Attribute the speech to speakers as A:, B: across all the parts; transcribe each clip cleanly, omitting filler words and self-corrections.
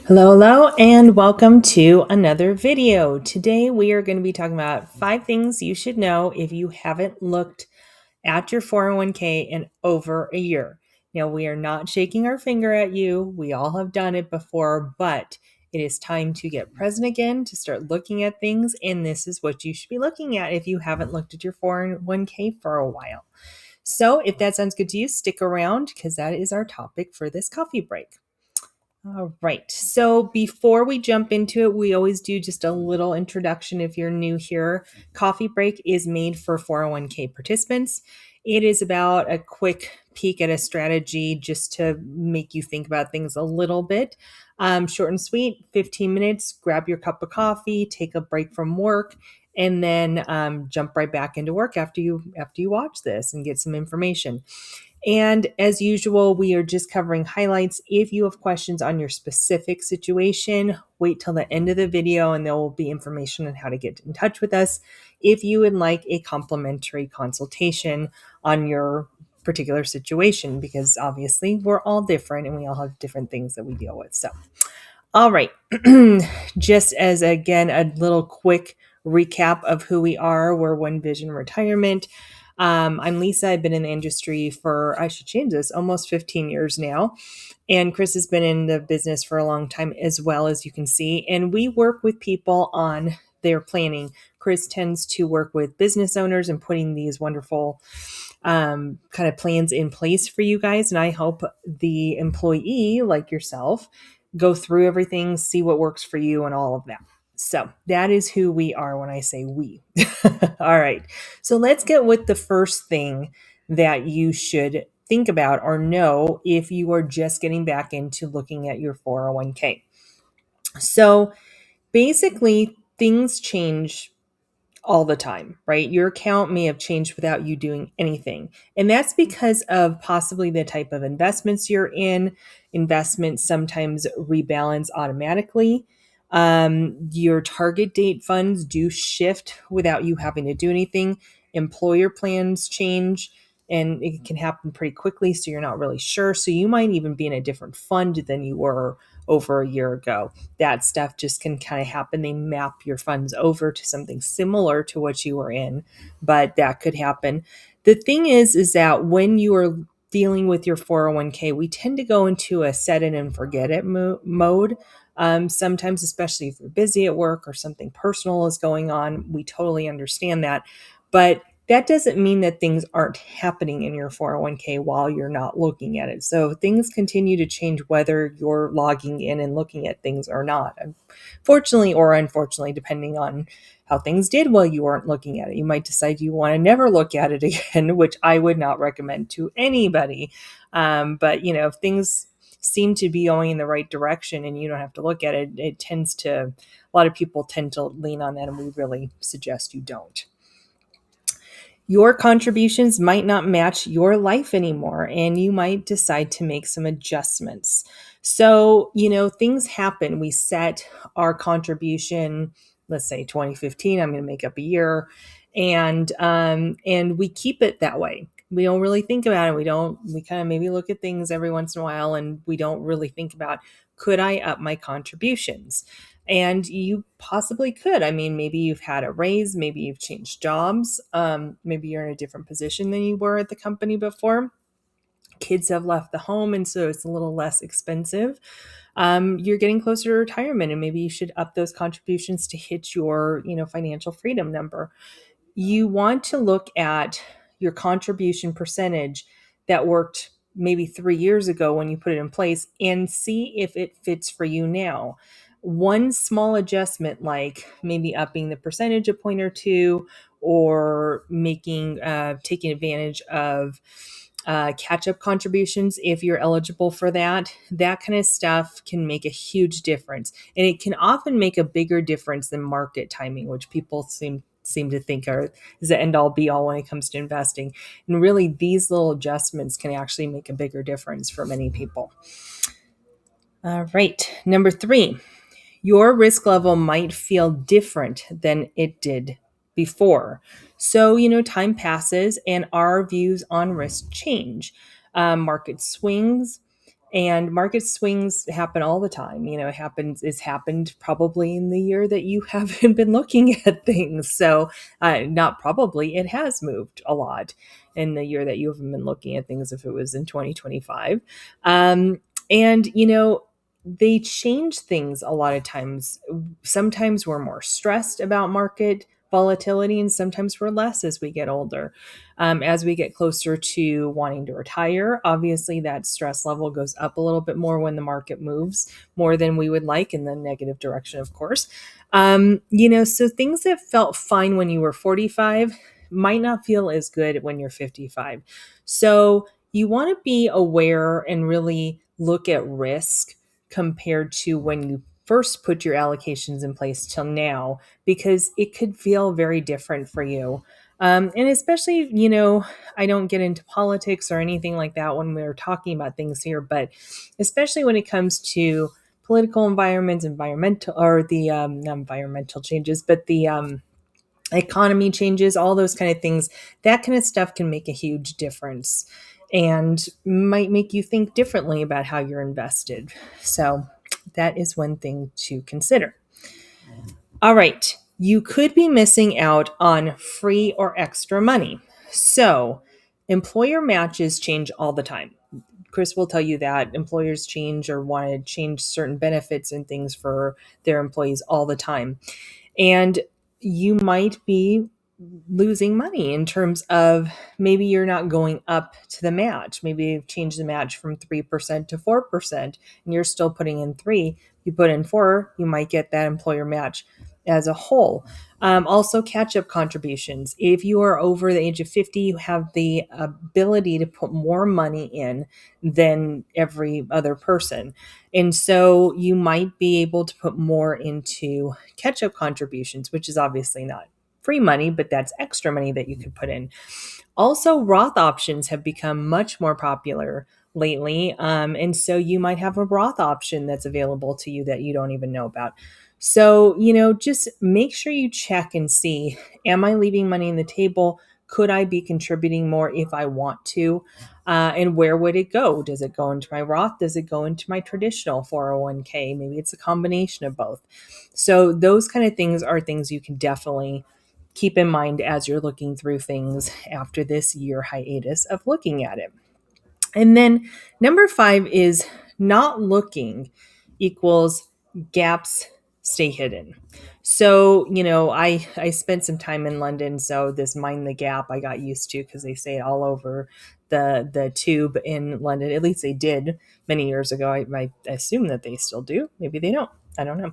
A: Hello, and welcome to another video. Today we are going to be talking about 5 things you should know if you haven't looked at your 401k in over a year. Now, we are not shaking our finger at you. We all have done it before, but it is time to get present again, to start looking at things, and this is what you should be looking at if you haven't looked at your 401k for a while. So, if that sounds good to you, stick around because that is our topic for this coffee break. All right. So before we jump into it, we always do just a little introduction if you're new here. Coffee Break is made for 401k participants. It is about a quick peek at a strategy just to make you think about things a little bit. Short and sweet, 15 minutes, grab your cup of coffee, take a break from work, and then jump right back into work after you watch this and get some information. And as usual, we are just covering highlights. If you have questions on your specific situation, wait till the end of the video and there will be information on how to get in touch with us if you would like a complimentary consultation on your particular situation, because obviously we're all different and we all have different things that we deal with. So, all right. Just as again, a little quick recap of who we are. We're One Vision Retirement. I'm Lisa. I've been in the industry for, I should change this, almost 15 years now. And Chris has been in the business for a long time as well, as you can see. And we work with people on their planning. Chris tends to work with business owners and putting these wonderful kind of plans in place for you guys. And I hope the employee, like yourself, go through everything, see what works for you, and all of that. So that is who we are when I say we. All right. So let's get with the first thing that you should think about or know if you are just getting back into looking at your 401k. So basically, things change all the time, right? Your account may have changed without you doing anything. And that's because of possibly the type of investments you're in. Investments sometimes rebalance automatically. Your target date funds do shift without you having to do anything. Employer plans change and it can happen pretty quickly. So you're not really sure. So you might even be in a different fund than you were over a year ago. That stuff just can kind of happen. They map your funds over to something similar to what you were in, but that could happen. The thing is that when you are dealing with your 401k, we tend to go into a set it and forget it mode. Sometimes, especially if you're busy at work or something personal is going on, we totally understand that. But that doesn't mean that things aren't happening in your 401k while you're not looking at it. So things continue to change whether you're logging in and looking at things or not. Fortunately or unfortunately, depending on how things did while you weren't looking at it. You might decide you want to never look at it again, which I would not recommend to anybody. But, if things seem to be going in the right direction and you don't have to look at it, a lot of people tend to lean on that, and we really suggest you don't. Your contributions might not match your life anymore, and you might decide to make some adjustments. So, things happen. We set our contribution, let's say 2015, I'm going to make up a year, and we keep it that way. We don't really think about it. We kind of maybe look at things every once in a while, and we don't really think about, could I up my contributions? And you possibly could. I mean, maybe you've had a raise, maybe you've changed jobs, maybe you're in a different position than you were at the company before. Kids have left the home, and so it's a little less expensive. You're getting closer to retirement, and maybe you should up those contributions to hit your, financial freedom number. You want to look at your contribution percentage that worked maybe 3 years ago when you put it in place and see if it fits for you now. One small adjustment, like maybe upping the percentage a point or two, or taking advantage of catch-up contributions if you're eligible for that kind of stuff can make a huge difference, and it can often make a bigger difference than market timing, which people seem to think is the end all be all when it comes to investing. And really, these little adjustments can actually make a bigger difference for many people. All right, number 3, your risk level might feel different than it did before. So, time passes and our views on risk change. Market swings, And market swings happen all the time. It's happened probably in the year that you haven't been looking at things. So, not probably, it has moved a lot in the year that you haven't been looking at things if it was in 2025. And, they change things a lot of times. Sometimes we're more stressed about market volatility, and sometimes we're less as we get older. As we get closer to wanting to retire, obviously that stress level goes up a little bit more when the market moves more than we would like in the negative direction, of course. So things that felt fine when you were 45 might not feel as good when you're 55. So you want to be aware and really look at risk compared to when you first put your allocations in place till now, because it could feel very different for you. And especially, I don't get into politics or anything like that when we're talking about things here, but especially when it comes to political environments, environmental, or the not environmental changes, but the economy changes, all those kind of things, that kind of stuff can make a huge difference and might make you think differently about how you're invested. So that is one thing to consider. All right. You could be missing out on free or extra money. So, employer matches change all the time. Chris will tell you that employers change or want to change certain benefits and things for their employees all the time. And you might be losing money in terms of maybe you're not going up to the match. Maybe you've changed the match from 3% to 4%, and you're still putting in 3. You put in 4, you might get that employer match as a whole. Also, catch up contributions. If you are over the age of 50, you have the ability to put more money in than every other person. And so you might be able to put more into catch up contributions, which is obviously not free money, but that's extra money that you could put in. Also, Roth options have become much more popular lately. And so you might have a Roth option that's available to you that you don't even know about. So, just make sure you check and see, am I leaving money on the table? Could I be contributing more if I want to? And where would it go? Does it go into my Roth? Does it go into my traditional 401k? Maybe it's a combination of both. So, those kind of things are things you can definitely keep in mind as you're looking through things after this year hiatus of looking at it. And then number 5 is not looking equals gaps stay hidden. So, I spent some time in London, so this mind the gap I got used to because they say it all over the tube in London. At least they did many years ago. I assume that they still do. Maybe they don't. I don't know.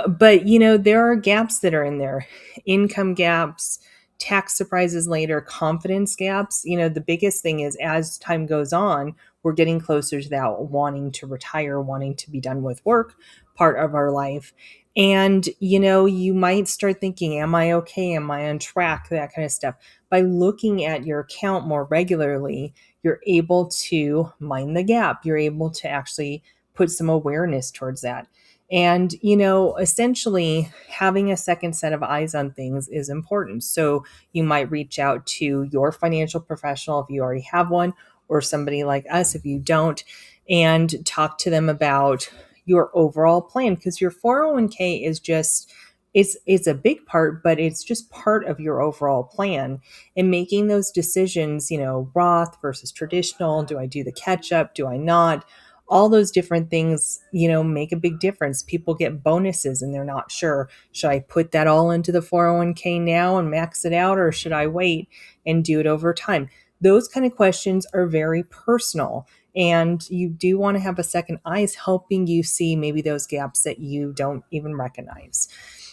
A: But there are gaps that are in there. Income gaps, tax surprises later, confidence gaps. The biggest thing is as time goes on, we're getting closer to that wanting to retire, wanting to be done with work part of our life. And, you might start thinking, am I okay? Am I on track? That kind of stuff. By looking at your account more regularly, you're able to mind the gap. You're able to actually put some awareness towards that. And, essentially having a second set of eyes on things is important. So you might reach out to your financial professional if you already have one, or somebody like us if you don't, and talk to them about your overall plan, because your 401k is just it's a big part, but it's just part of your overall plan. And making those decisions, Roth versus traditional, do I do the catch up, do I not, all those different things, make a big difference. People get bonuses and they're not sure, should I put that all into the 401k now and max it out, or should I wait and do it over time? Those kind of questions are very personal. And you do want to have a second eyes helping you see maybe those gaps that you don't even recognize.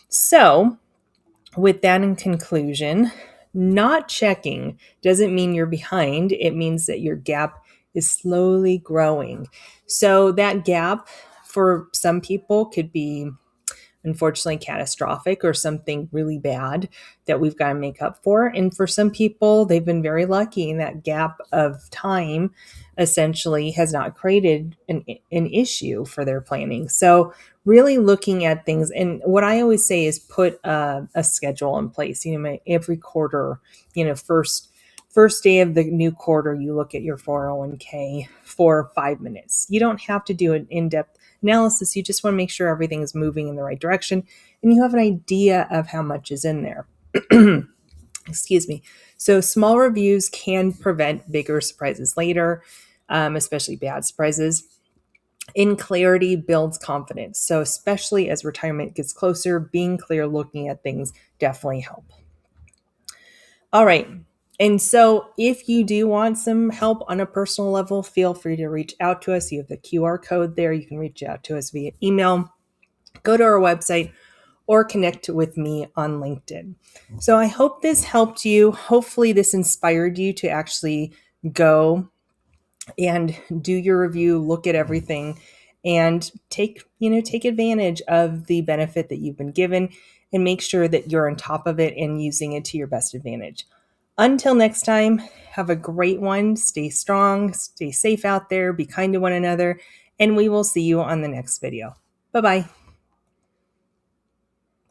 A: So, with that in conclusion, not checking doesn't mean you're behind. It means that your gap is slowly growing. So, that gap for some people could be unfortunately catastrophic or something really bad that we've got to make up for. And for some people, they've been very lucky, and that gap of time essentially has not created an issue for their planning. So really looking at things, and what I always say is put a schedule in place, every quarter, first first day of the new quarter, you look at your 401k for 5 minutes. You don't have to do an in-depth analysis. You just want to make sure everything is moving in the right direction and you have an idea of how much is in there. Excuse me. So small reviews can prevent bigger surprises later, especially bad surprises. In clarity builds confidence. So especially as retirement gets closer, being clear, looking at things definitely help. All right. And so if you do want some help on a personal level, feel free to reach out to us. You have the QR code there. You can reach out to us via email, go to our website, or connect with me on LinkedIn. So I hope this helped you. Hopefully this inspired you to actually go and do your review, look at everything, and take advantage of the benefit that you've been given and make sure that you're on top of it and using it to your best advantage. Until next time, have a great one. Stay strong, stay safe out there, be kind to one another, and we will see you on the next video. Bye-bye.